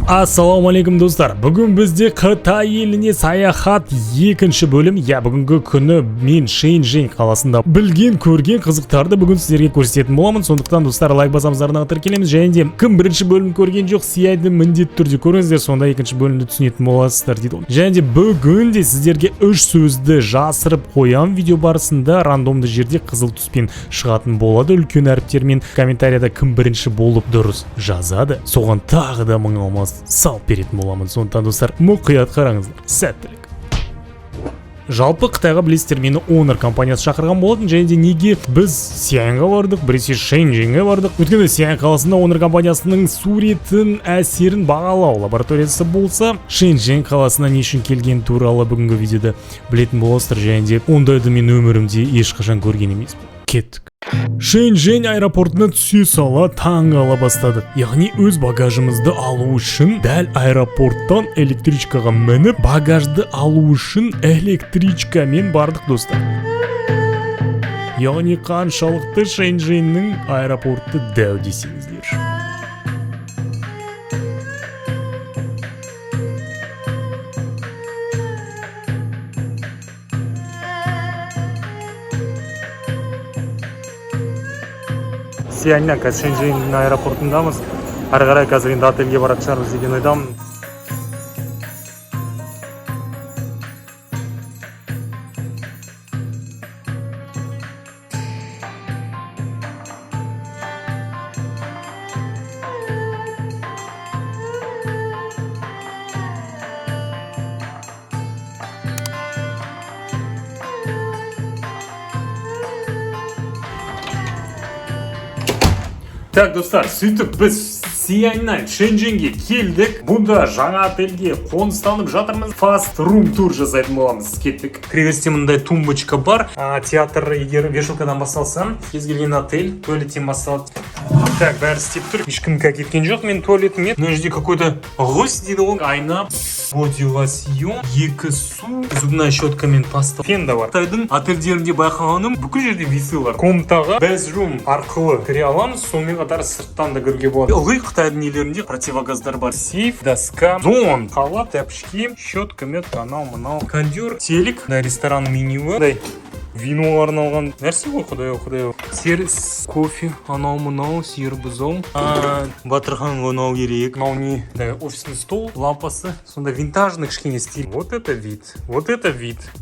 Ассалаумалейкум достар. Бүгін бізде Қытай еліне саяхат екінші бөлім. Бүгінгі күні мен Шэньчжэнь қаласында білген, көрген қызықтарды бүгін сіздерге көрсететін боламын. Сондықтан достар, лайк басамыздарына тіркелеміз. Және де кім бірінші бөлім көрген жоқ, сияйды міндетті түрде көріңіздер, сонда екінші бөлімді түсінетін боласыздар дейді. Және де бүгін де сіздерге 3 сөзді жасырып қоям. Видео барысында рандомды жерде қызыл түспен шығатын болады. Үлкен әріптермен комментарияда кім бірінші болып дұрыс жазады, соған тағы да мың алмас салып беретін боламын. Сондықтан достар, мұқият қараңыздар. Сәттілік. Жалпы Қытайға білесіздер, мені Honor компаниясы шақырған болатын, және де неге біз Сианьға бардық, біресе Шэньчжэньге бардық. Өйткені Сиань қаласында Honor компаниясының суретін, әсерін бағалау лабораториясы болса, Шэньчжэнь қаласына не үшін келген туралы бүгінгі видеода білетін боласыздар, және де ондайды мен өмірімде ешқашан көрген емеспін. Кеттік. Шэньчжэнь аэропортына түсе сала таң ала бастадық. Яғни өз багажымызды алу үшін дәл аэропорттан электричкаға мініп, багажды алу үшін электричкамен бардық достар. Яғни қаншалықты Шэньчжэньнің аэропорты дәу десеңіздер. Сианьнан қазір Шэньчжэнь аэропортындамыз. Ары қарай қазір енді отельге баратын шығармыз деген ойдамын. Так, достар, сөйтіп біз Сианьнан Шэньчжэньге келдік. Бұнда жаңа отельге қоныстанып жатырмыз. Fast room тур жасайтын боламыз. Кеттік. Кіребесте мындай тумбочка бар. Театр егер вешалкадан басталса, кез келген отель туалеттен басталады. Так, бәрі істеп тұр. Ешкім кеткен жоқ мен туалетіме. Мына жерде какой-то гвоздь дейді ол. Айна, боди лосьон, 2 су, зубная щетка мен паста. Фен да бар. Қытайдың отельдерінде байқағаным, бүкіл жерде висы бар. Комнатаға bedroom арқылы кіре аламыз. Сонымен қатар сырттан да кіруге болады. Ылғи Қытайдың нелерінде противогаздар бар. Сейф, доска, зон, халат, тәпішке, щетка, метка, анау, мынау, кондер, телек, ресторан менюі. Вино арналған нәрсе ғой, құдай. Сервис, кофе, анау мынау, сиыр бұзау. Батырхан анау керек. Мынау не? Офисный стол, лампасы. Сонда винтажный кішкене стиль. Вот это вид.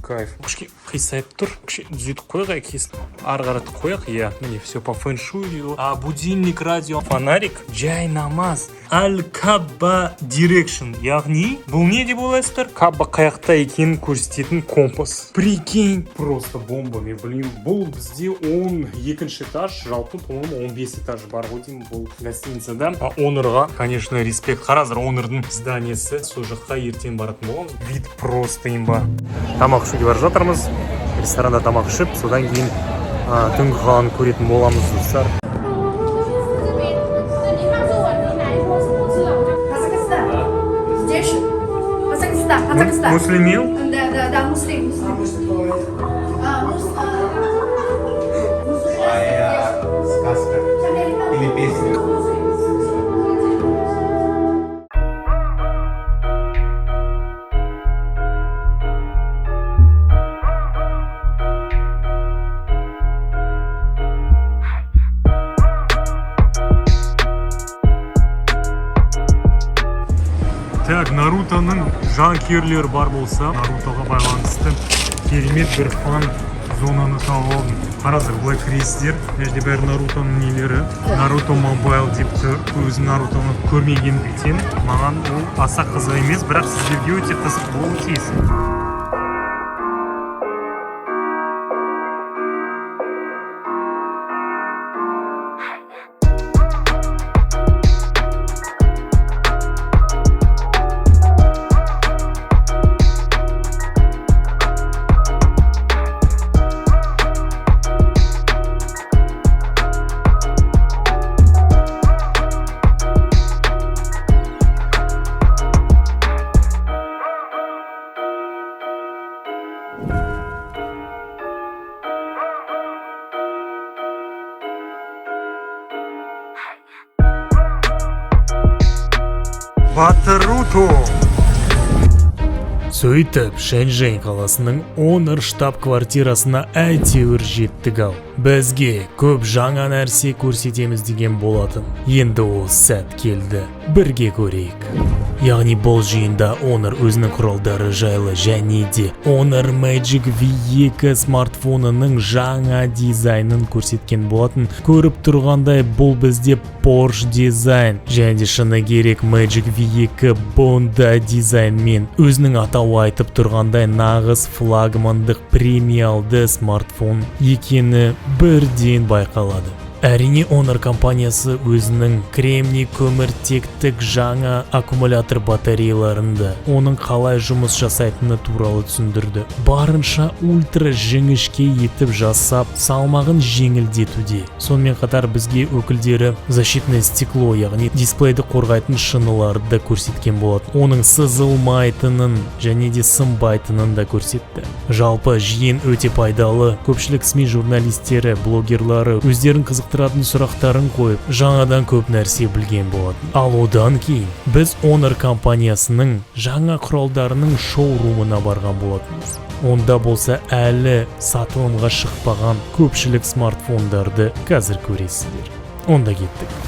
Кайф. Кішке қисайып тұр. Кішке түзетіп қойға кесін. Ары қаратып қояқ. Міне, все по фэншуй дейді. Будильник, радио, фонарик, жай намаз. Аль-Кабба Direction. Яғни, бұл не деп ойлайсыздар? Кабба қаяқта екенін көрсететін компас. Прикинь, просто бомба. Мен білмеймін, бұл бізде 12-ші этаж, жалпы по-моему 15 этаж бар ғой деймін бұл гостиницада. Honor-ға, конечно, респект. Қаразыр, Honor-дың зданиесі сол жаққа ертең баратын боламыз. Вид просто имба. Тамақ ішуге барып жатырмыз. Ресторанда тамақ ішіп, содан кейін түнгі қаланы көретін боламыз достар. Муслимил? Да, муслим. Сказка или песня. Так, Нарутоның жанкүйерлері бар болса, Нарутоға байланысты керемет бір фан зонаны тауып алдым. Қаразыр, Black Race'дер, әжде бәрі Нарутоның нелері. Наруто Mobile деп тұр. Өзім Нарутоны көрмегендіктен маған ол аса қызық емес, бірақ сіздерге өте қызық болуы тиіс. Батыруту. Сөйтіп, Шэньчжэнь қаласының Honor штаб-квартирасына әйтеуір жеттік ау. Бізге көп жаңа нәрсе көрсетеміз деген болатын. Енді ол сәт келді. Бірге көрейік. Яғни бұл жиында Honor өзінің құралдары жайлы және де Honor Magic V2 смартфонының жаңа дизайнын көрсеткен болатын. Көріп тұрғандай бұл бізде Porsche дизайн және де шыны керек Magic V2 Bonda дизайнмен өзінің атауы айтып тұрғандай нағыз флагмандық премиалды смартфон екені бірден байқалады. Әрине Honor компаниясы өзінің кремний көміртектік жаңа аккумулятор батареяларында оның қалай жұмыс жасайтыны туралы түсіндірді. Барынша ультра жіңішке етіп жасап, салмағын жеңілдетуде. Сонымен қатар бізге өкілдері защитное стекло, яғни дисплейді қорғайтын шыныларды көрсеткен болады. Оның сызылмайтынын және де сынбайтынын да көрсетті. Жалпы жиын өте пайдалы. Көпшілік СМИ журналистері, блогерлары өздерін қызықтыратын сұрақтарын қойып, жаңадан көп нәрсе білген болатын. Ал одан кейін біз Honor компаниясының жаңа құралдарының шоурумына барған болатынбыз. Онда болса әлі сатылымға шықпаған көпшілік смартфондарды қазір көресіздер. Онда кеттік.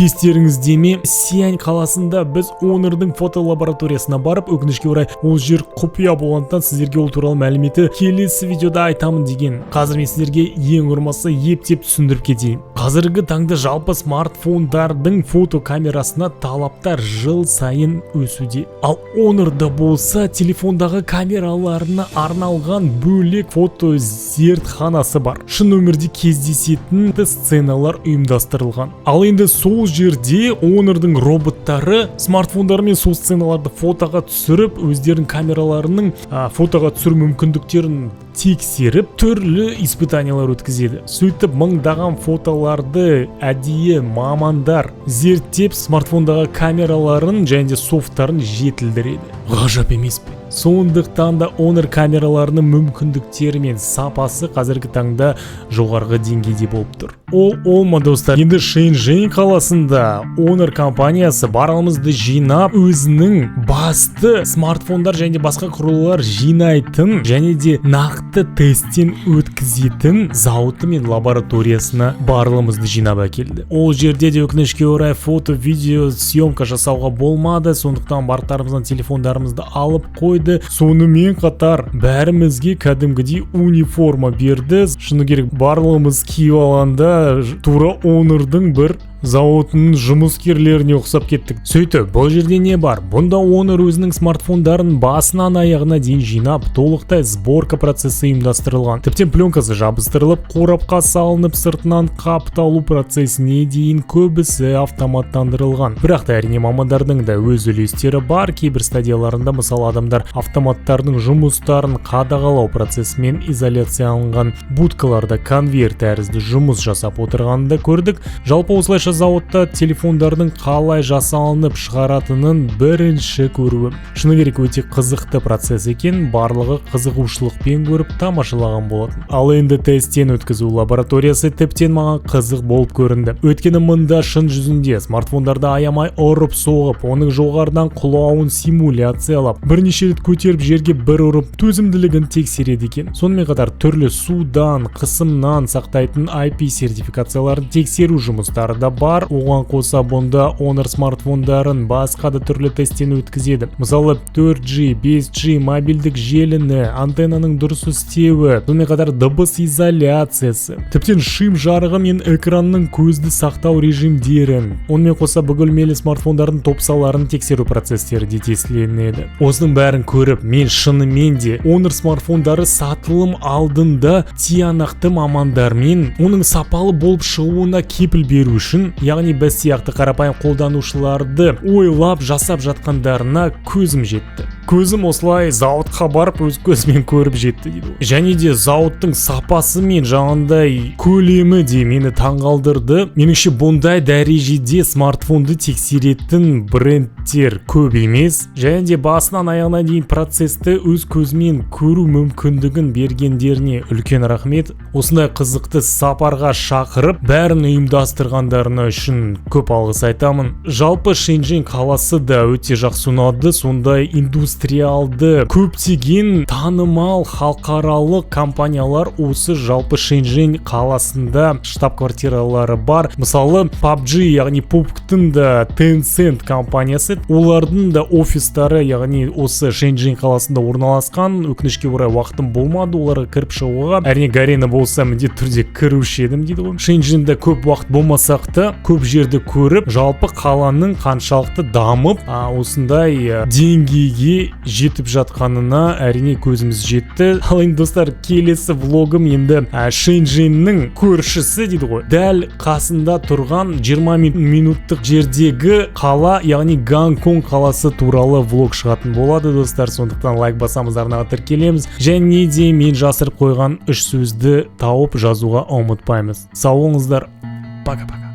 Естеріңізде ме, Сиань қаласында біз Honor'дың фотолабораториясына барып, өкінішке орай ол жер құпия болғандықтан сіздерге ол туралы мәліметі келесі видеода айтамын деген. Қазір мен сіздерге ең құрмаса ептеп түсіндіріп кетейін. Қазіргі таңда жалпы смартфондардың фотокамерасына талаптар жыл сайын өсуде. Ал Honor'да болса телефондағы камераларына арналған бөлек фото зертханасы бар. Шын өмірде кездесетін сценалар ұйымдастырылған. Ал енді сол жерде Honor'дың роботтары смартфондарымен сол сценаларды фотоға түсіріп, өздерінің камераларының фотоға түсіру мүмкіндіктерін тексеріп, түрлі испытаниялар өткізеді. Сөйтіп мыңдаған фотоларды әдейі мамандар зерттеп, смартфондағы камераларын және де софттарын жетілдіреді. Ғажап емес пе? Сондықтан да Honor камераларының мүмкіндіктері мен сапасы қазіргі таңда жоғарғы деңгейде болып тұр. Ол ма достар, енді Шэньчжэнь қаласында Honor компаниясы барлығымызды жинап, өзінің басты смартфондар және басқа құрылғылар жинайтын және де нақты тесттен өткізетін зауыты мен лабораториясына барлығымызды жинап әкелді. Ол жерде де өкінішке орай фото, видео, съемка жасауға болмады, сондықтан барлықтарымыздан телефондарымызды алып қойды. Сонымен қатар бәрімізге кәдімгідей униформа берді. Шыны керек барлығымыз киіп алғанда тура Honor'дың бір зауытының жұмыскерлеріне ұқсап кеттік. Сөйтіп, бұл жерде не бар? Бұнда Honor өзінің смартфондарын басынан аяғына дейін жинап, толықтай сборка процесі ұйымдастырылған. Тіптен пленкасы жабыстырылып, қорапқа салынып, сыртынан қапталу процесіне дейін көбісі автоматтандырылған. Бірақ та әрине мамандардың да өз үлестері бар. Кейбір стадияларында, мысалы адамдар автоматтардың жұмыстарын қадағалау процесімен изоляцияланған будкаларда конвейер тәрізді жұмыс жасап отырғанын да көрдік. Жалпы осылайша зауытта телефондардың қалай жасалынып шығаратынын бірінші көруім. Шыны керек өте қызықты процесс екен, барлығы қызығушылықпен көріп тамашалаған болатын. Ал енді тесттен өткізу лабораториясы тіптен маған қызық болып көрінді. Өйткені мында шын жүзінде смартфондарды аямай ұрып соғып, оның жоғарыдан құлауын симуляциялап, бірнеше рет көтеріп жерге бір ұрып, төзімділігін тексереді екен. Сонымен қатар түрлі судан, қысымнан сақтайтын IP сертификацияларын тексеру жұмыстары да бар. Оған қоса бұнда Honor смартфондарын басқа да түрлі тесттен өткізеді. Мысалы 4G, 5G мобильдік желіні, антеннаның дұрыс істеуі, сонымен қатар дыбыс изоляциясы, тіптен шим жарығы мен экранның көзді сақтау режимдерін, онымен қоса бүкілмелі смартфондардың топсаларын тексеру процестері де тестіленеді. Осының бәрін көріп, мен шынымен де Honor смартфондары сатылым алдында тиянақты мамандармен оның сапалы болып шығуына кепіл беру үшін, яғни біз сияқты қарапайым қолданушыларды ойлап жасап жатқандарына көзім жетті. көзім осылай зауытқа барып өз көзіммен көріп жетті дейді ғой. Және де зауыттың сапасы мен жаңағындай көлемі де мені таңғалдырды. Меніңше бұндай дәрежеде смартфонды тексеретін брендтер көп емес. Және де басынан аяғына дейін процесті өз көзімен көру мүмкіндігін бергендеріне үлкен рахмет. Осындай қызықты сапарға шақырып, бәрін ұйымдастырғандарына үшін көп алғыс айтамын. Жалпы Шэньчжэнь қаласы да өте жақсы ұнады. Сондай индустриалды көптеген танымал халықаралық компаниялар осы жалпы Шэньчжэнь қаласында штаб-квартиралары бар. Мысалы PUBG, яғни PUBG-тың да Tencent компаниясы, олардың да офистары яғни осы Шэньчжэнь қаласында орналасқан. Өкінішке орай уақытым болмады оларға кіріп шығуға. Әрине Гарена болса міндетті түрде кіруші едім дейді ғой. Шэньчжэньде көп уақыт болмасақ та көп жерді көріп, жалпы қаланың қаншалықты дамып, осындай деңгейге жетіп жатқанына әрине көзіміз жетті. Ал енді достар, келесі влогым енді Шэньчжэньнің көршісі дейді ғой. Дәл қасында тұрған 20 минуттық жердегі қала, яғни Гонконг қаласы туралы влог шығатын болады достар. Сондықтан лайк басамыз, арнаға тіркелеміз. Және де мен жасырып қойған 3 сөзді тауып жазуға ұмытпаймыз. Сау болыңыздар. Пока-пока.